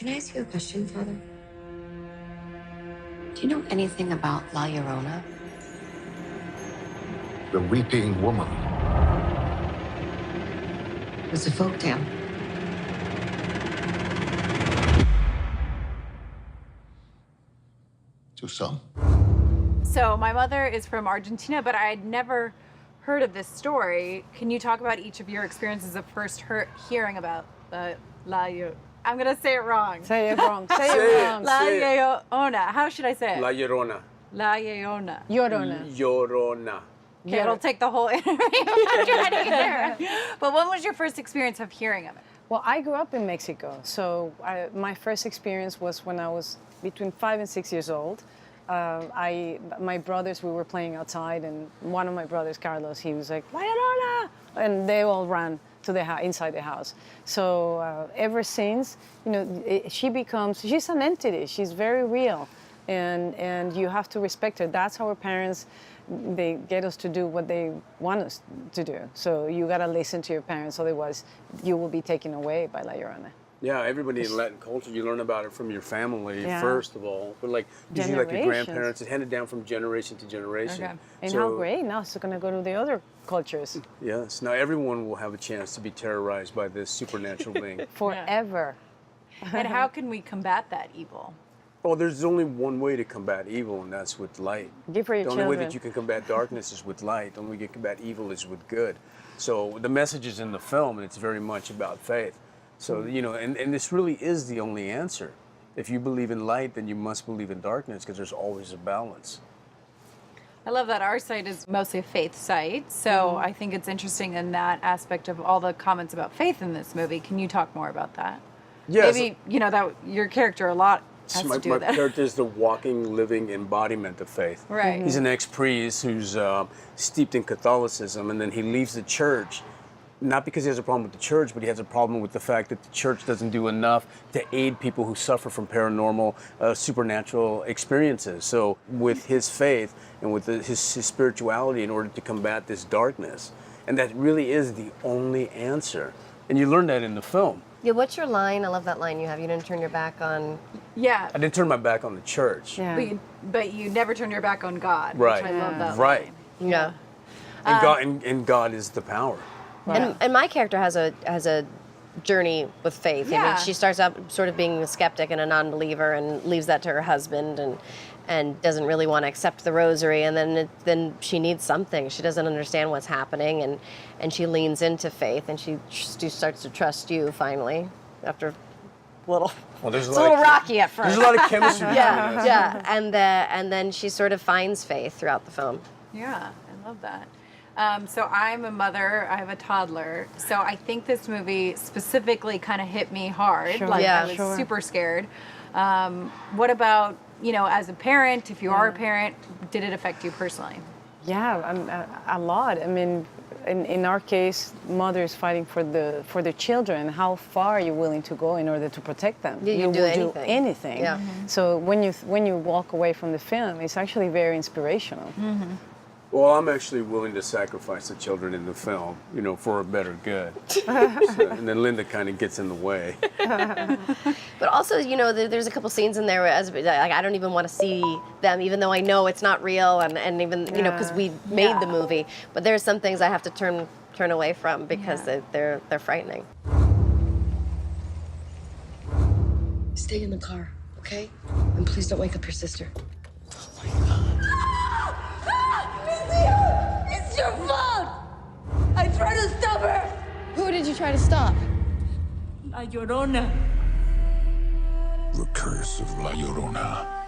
Can I ask you a question, Father? Do you know anything about La Llorona? The weeping woman. It's a folktale. To some. So my mother is from Argentina, but I had never heard of this story. Can you talk about each of your experiences of first hearing about I'm gonna say it wrong. Say it wrong. Say it wrong. La Llorona. How should I say it? La Llorona. La Llorona. Llorona. Llorona. Okay, it'll take the whole interview to try to get there. But what was your first experience of hearing of it? Well, I grew up in Mexico, so my first experience was when I was between 5 and 6 years old. My brothers, we were playing outside, and one of my brothers, Carlos, he was like, La Llorona! And they all ran to the inside the house. So ever since, you know, she's an entity. She's very real, and you have to respect her. That's our parents. They get us to do what they want us to do. So you gotta listen to your parents, otherwise you will be taken away by La Llorona. Yeah, everybody in Latin culture, you learn about it from your family, first of all. But like, usually like your grandparents, it's handed down from generation to generation. Okay. And how great, now it's gonna go to the other cultures. Yes, now everyone will have a chance to be terrorized by this supernatural being. Forever. And how can we combat that evil? Well, there's only one way to combat evil, and that's with light. Give for your The children. only way that you can combat darkness is with light. The only way you can combat evil is with good. So the message is in the film, and it's very much about faith. So, you know, and this really is the only answer. If you believe in light, then you must believe in darkness, because there's always a balance. I love that our site is mostly a faith site, so I think it's interesting in that aspect of all the comments about faith in this movie. Can you talk more about that? Yes. Maybe, you know, that your character a lot has My to do with that. character is the walking, living embodiment of faith. Right. He's an ex-priest who's steeped in Catholicism, and then he leaves the church, not because he has a problem with the church, but he has a problem with the fact that the church doesn't do enough to aid people who suffer from paranormal, supernatural experiences. So with his faith and with his spirituality, in order to combat this darkness, and that really is the only answer. And you learn that in the film. Yeah, what's your line? I love that line you have. You didn't turn your back on... Yeah. I didn't turn my back on the church. Yeah. But you never turn your back on God, Right. which I love that Right. line. Yeah. And God is the power. And my character has a journey with faith. I Yeah. mean, she starts out sort of being a skeptic and a non-believer, and leaves that to her husband, and doesn't really want to accept the rosary. And then she needs something. She doesn't understand what's happening, and she leans into faith, and she starts to trust you finally after a little. Well, It's a little rocky at first. There's a lot of chemistry. Yeah, yeah, and then she sort of finds faith throughout the film. Yeah, I love that. So I'm a mother, I have a toddler, so I think this movie specifically kind of hit me hard. Sure. Like Yeah. I was super scared. What about, you know, as a parent, if you are a parent, did it affect you personally? Yeah, a lot. I mean, in our case, mothers fighting for the children. How far are you willing to go in order to protect them? Yeah, you will do anything. anything. Yeah. So when you walk away from the film, it's actually very inspirational. Well, I'm actually willing to sacrifice the children in the film, you know, for a better good. And then Linda kind of gets in the way. But also, you know, there's a couple scenes in there where like, I don't even want to see them, even though I know it's not real, and even, you know, because we made the movie. But there's some things I have to turn away from because they're frightening. Stay in the car, okay? And please don't wake up your sister. It's your fault! I tried to stop her! Who did you try to stop? La Llorona. The Curse of La Llorona.